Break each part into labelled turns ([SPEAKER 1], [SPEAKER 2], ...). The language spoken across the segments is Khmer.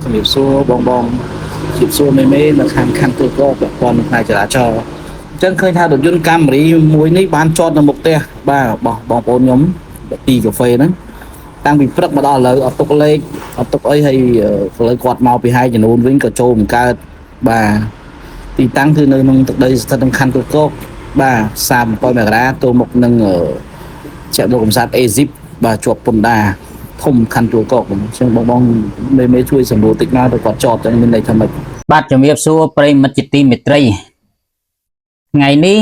[SPEAKER 1] សម្រាប់សួរបងជិបសួរមេនៅខាងទូកក៏ប្រព័ន្ធផ្នែកចរាចរណ៍អញ្ចឹងឃើញថារថយន្តកាមេរីមួយនេះបានចតនៅមុខផ្ទះបាទរបស់បងប្អូនខ្ញុំទីកាហ្វេហ្នឹងតាំងពីព្រឹកមកដល់ឥឡូវអត់ទុកលេខអត់ទុកអីហើយឥឡូវគាត់មកពីហើយចំនួនវិញក៏ចូលបង្កើតបាទទីតាំងគឺនៅក្នុងទឹកដីស្ថិតក្នុងខណ្ឌទូកបាទ37មករាទៅមុខនឹងជាលោកកំសត់អេស៊ីបបាទជាប់ពន្ធដារធំខណ្ឌទូកអញ្ចឹងបងមេជួយសម្រួលតិចមកទៅគាត់ចតចឹងមានន័យថាម៉េច
[SPEAKER 2] បាទជំរាបសួរប្រិមិត្តជាទីមេត្រីថ្ងៃនេះ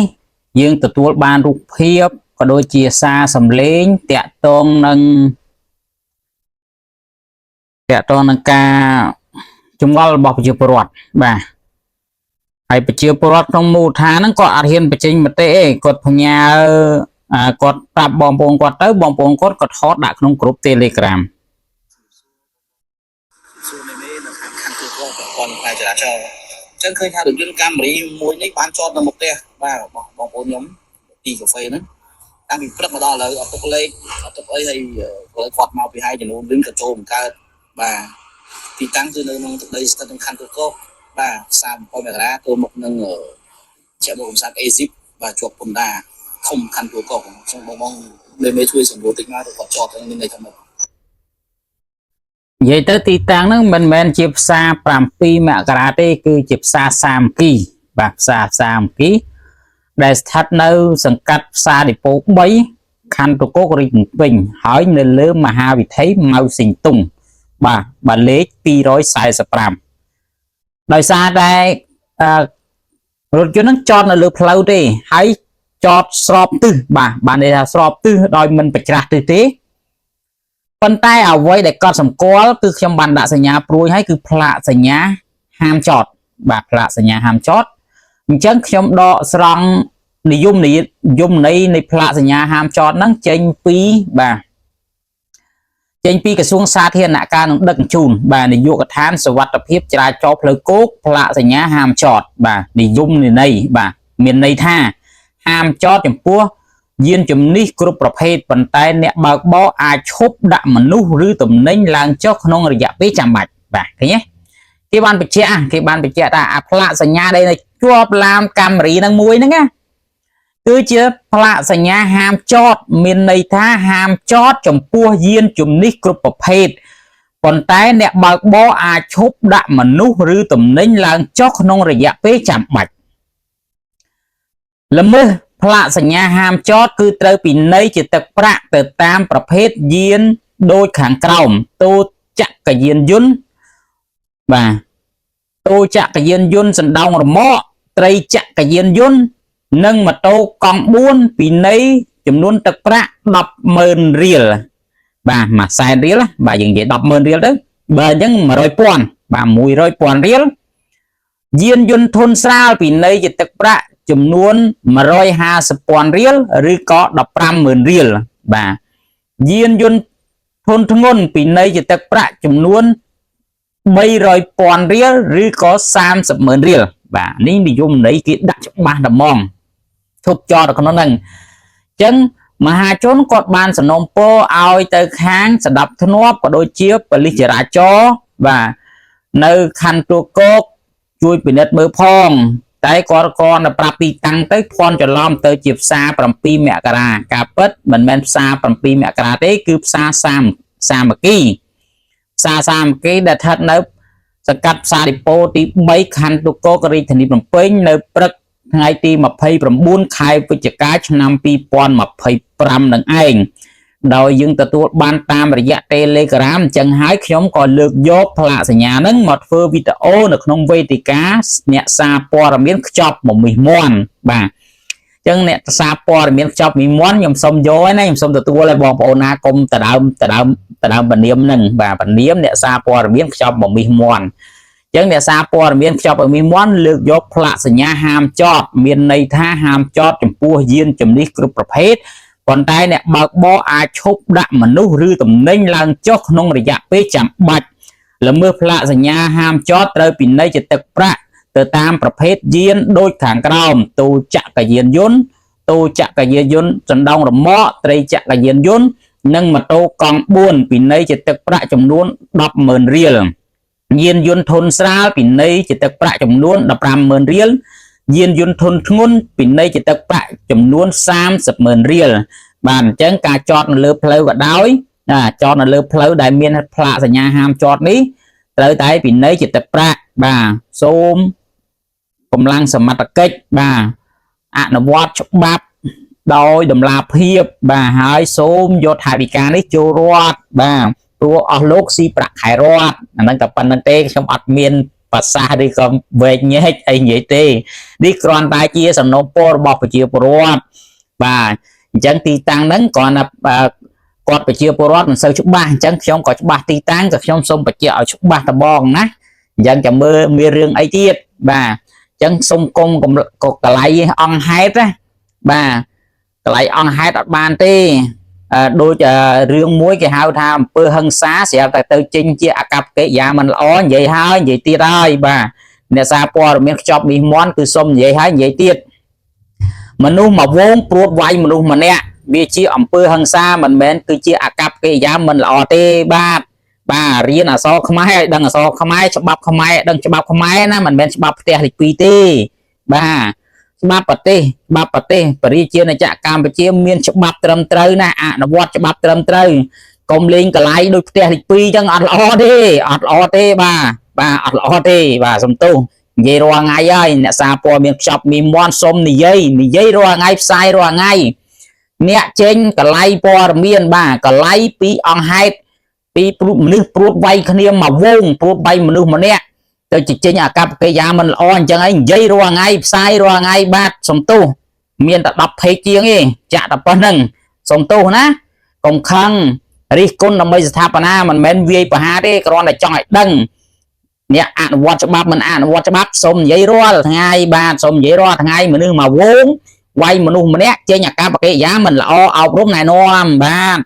[SPEAKER 2] យើងទទួលបានរូបភាពក៏ដូចជាសារសម្លេងតាក់ទងនឹងការចម្ងល់របស់ប្រជាពលរដ្ឋបាទហើយប្រជាពលរដ្ឋក្នុងមូលដ្ឋានហ្នឹងក៏អត់ហ៊ានបញ្ចេញមតិទេគាត់ផ្ញើគាត់ប្រាប់បងប្អូនគាត់ទៅបងប្អូនគាត់ក៏ថតដាក់ក្នុងក្រុម Telegram
[SPEAKER 1] សួរមេនៅខាងទូកប្រព័ន្ធផ្នែកចរាចរណ៍អញ្ចឹងឃើញថារថយន្តកាមេរីមួយនេះបានចតនៅមុខផ្ទះបាទរបស់បងប្អូនខ្ញុំទីកាហ្វេហ្នឹងតាំងពីព្រឹកមកដល់ឥឡូវអត់ទុកលេខអត់ទុកអីហើយឥឡូវគាត់មកពីហើយចំនួនវិញក៏ចូលបង្កើតបាទទីតាំងគឺនៅក្នុងទឹកដីស្ថិតក្នុងខណ្ឌទូកបាទ37មករាទៅមុខនឹងជាលោកកំសត់អេស៊ីបបាទជាប់ពន្ធដារធំខណ្ឌទូកអញ្ចឹងបងមេជួយសម្រួលតិចមកទៅគាត់ចតហ្នឹងមានន័យថាម៉េច
[SPEAKER 2] និយាយទៅទីតាំងហ្នឹងមិនមែនជាផ្សារ7មករាទេគឺជាផ្សារសាមគ្គីបាទផ្សារសាមគ្គីដែលស្ថិតនៅសង្កាត់ផ្សារឌីប៉ូ3ខណ្ឌទូករាជពេញហើយនៅលើមហាវិថីម៉ៅស៊ីងតុងបាទលេខ245ដោយសារតែរថយន្តហ្នឹងចតនៅលើផ្លូវទេហើយចតស្របទិសបានន័យថាស្របទិសដោយមិនប្រច្រាស់ទិសទេប៉ុន្តែអ្វីដែលកត់សម្គាល់គឺខ្ញុំបានដាក់សញ្ញាព្រួយឲ្យគឺផ្លាកសញ្ញាហាមចតបាទផ្លាកសញ្ញាហាមចតអញ្ចឹងខ្ញុំដកស្រង់និយមន័យនៃផ្លាកសញ្ញាហាមចតហ្នឹងចេញពីក្រសួងសាធារណការនិងដឹកជញ្ជូនបាទនាយកដ្ឋានសុវត្ថិភាពចរាចរណ៍ផ្លូវគោកផ្លាកសញ្ញាហាមចតបាទនិយមន័យបាទមានន័យថាហាមចតចំពោះយានជំនិះគ្រប់ប្រភេទប៉ុន្តែអ្នកបើកបរអាចឈប់ដាក់មនុស្សឬទំនិញឡើងចុះក្នុងរយៈពេលចាំបាច់បាទឃើញទេគេបានបញ្ជាក់ថាអាផ្លាកសញ្ញាដែលជាប់ឡានកាមេរីហ្នឹងមួយហ្នឹងណាគឺជាផ្លាកសញ្ញាហាមចតមានន័យថាហាមចតចំពោះយានជំនិះគ្រប់ប្រភេទប៉ុន្តែអ្នកបើកបរអាចឈប់ដាក់មនុស្សឬទំនិញឡើងចុះក្នុងរយៈពេលចាំបាច់ល្មើសផ្លាកសញ្ញាហាមចតគឺត្រូវពិន័យជាទឹកប្រាក់ទៅតាមប្រភេទយានដូចខាងក្រោមតូចក្រយានយន្តបាទតូចក្រយានយន្តសណ្ដោងរមាក់ត្រីចក្រយានយន្តនិងម៉ូតូកង់4ពិន័យចំនួនទឹកប្រាក់ 10,000 រៀលបាទ100,000 រៀលបាទយើងនិយាយ 10,000 រៀលទៅបើអញ្ចឹង 100,000 បាទ 100,000 រៀលយានយន្តធុនស្រាលពិន័យជាទឹកប្រាក់ចំនួន 150,000 រៀលឬក៏ 15,000 រៀលបាទយានយន្តធុនធ្ងន់ពិន័យជាទឹកប្រាក់ចំនួន 300,000 រៀលឬក៏ 30,000 រៀលបាទនេះនិយមន័យគេដាក់ច្បាស់តែហ្មងឈប់ចតក្នុងហ្នឹងអញ្ចឹងមហាជនគាត់បានសំណូមពរឲ្យទៅខាងស្ដាប់ធ្នាប់ក៏ដូចជាប៉ូលីសចរាចរណ៍បាទនៅខណ្ឌទូកជួយពិនិត្យមើលផងតែគាត់តែប្រាប់ទីតាំងទៅភ័ន្តច្រឡំទៅជាផ្សារ7មករាការពិតមិនមែនផ្សារ7មករាទេគឺផ្សារសាមគ្គីផ្សារសាមគ្គីដែលស្ថិតនៅសង្កាត់ផ្សារឌីប៉ូទី3ខណ្ឌទូករាជធានីភ្នំពេញនៅព្រឹកថ្ងៃទី29ខែវិច្ឆិកាឆ្នាំ2025នឹងឯងដោយយើងទទួលបានតាមរយៈ Telegram អញ្ចឹងហើយខ្ញុំក៏លើកយកផ្លាកសញ្ញាហ្នឹងមកធ្វើវីដេអូនៅក្នុងវេទិកាអ្នកសារព័ត៌មានខ្ចប់មមិះមន់បាទអញ្ចឹងអ្នកសារព័ត៌មានខ្ចប់មីមន់ខ្ញុំសុំយកឯណាខ្ញុំសុំទទួលឲ្យបងប្អូនណាកុំដដើមបណ្នាមហ្នឹងបាទបណ្នាមអ្នកសារព័ត៌មានខ្ចប់មមិះមន់អញ្ចឹងអ្នកសារព័ត៌មានខ្ចប់ឲ្យមីមន់លើកយកផ្លាកសញ្ញាហាមចតមានន័យថាហាមចតចំពោះយានជំនិះគ្រប់ប្រភេទប៉ុន្តែអ្នកបើកបរអាចឈប់ដាក់មនុស្សឬទំនិញឡើងចុះក្នុងរយៈពេលចាំបាច់ល្មើសផ្លាកសញ្ញាហាមចតត្រូវពិន័យជាទឹកប្រាក់ទៅតាមប្រភេទយានដូចខាងក្រោមតូចក្រយានយន្តសណ្ដោងរមាក់ត្រីចក្រយានយន្តនិងម៉ូតូកង់4ពិន័យជាទឹកប្រាក់ចំនួន 10,000 រៀល Nhiên yun thôn sral pin nay chỉ tập bạ chấm luôn đập ram mờn riel nhiên yun thôn ngôn pin nay chỉ tập bạ chấm luôn sam sập mờn riel bàn chẳng cả chọn lơ pleu và đói chọn lơ pleu đại miền phạสัญญา ham chọn ní tới tại pin nay chỉ tập bạ bà xômกำลังสมัติเกตบ่าอนุวัตฉบับโดยดำลาเพียบบ่าหายโสมโยธาธิการได้จูรอดบ่าตัวอโลกซีประขายรอดนั่นกับปันนันเตชมอัดเมียนภาษาดีกับเวกเงี้ยไอเงี้ยเตดีกรอนตายเจียสนองปอร์บอกไปเจียปรอดบ่าจังตีตังนั้นก่อนนะกอดไปเจียปรอดมันเซลชุบบ้าจังชมกอดชุบบ้าตีตังกับชมสมไปเจียเอาชุบบ้าตะบองนะยังจะมีเรื่องไอเจียบ่าจังสมกงกับกะไลอองไฮต์นะบ่ากะไลอองไฮต์บานตีโดยจะเรื่องมวยcái hào thamเพื่อหังษาเสียแต่เตอจริงเจียกับเกยามันอ้อนใหญ่หายใหญ่ตีได้บ่าเนี่ยซาปอร์มีจอบมีม้อนคือส้มใหญ่หายใหญ่ตีมนุษย์มาวงปลดไว้มนุษย์มันเนี่ยวิจิอำเภอหังษามันแม้นคือเจียกับเกยามันอ้อเตบ้าบ่าเรียนซอขมายดังซอขมายฉบับขมายดังฉบับขมายนะมันเป็นฉบับเตะลิปีเต้บ่าฉบับปฏิบัติปฏิปริเชียนจากการไปเชี่ยมีนฉบับเติมเตยนะนวัตฉบับเติมเตยกรมลิงกะไลโดยเตะลิปีจังอัดอ้อเต้อัดอ้อเต้บ่าอัดอ้อเต้บ่าสมตูเยรัวไงยัยเนี่ยซาปอมีจับมีมอนสมนี่ยัยรัวไงไซรัวไงเนี่ยเจงกะไลปอมีนบ่ากะไลปีอองไฮปีปลุกมนุษย์ปลุกใบขณีมาวงปลุกใบมนุษย์มันเนี่ยแต่จริงๆกับเกยามันอ่อนจังไงยัยรัวไงไซรัวไงบาดสมตูมีนแต่ดับเพเจียงเองจะดับปนึงสมตูนะกองคังริกุลนำไปสถาปนามันแมนวีปะฮาได้กรอนแต่จ่อยดังเนี่ยอ่านวัดฉบับมันอ่านวัดฉบับสมยัยรัวทั้งไงบาดสมยัยรัวทั้งไงมนุษย์มาวงไวมนุษย์มันเนี่ยเจียงกับเกยามันละเอาร่มไหนนอมบาด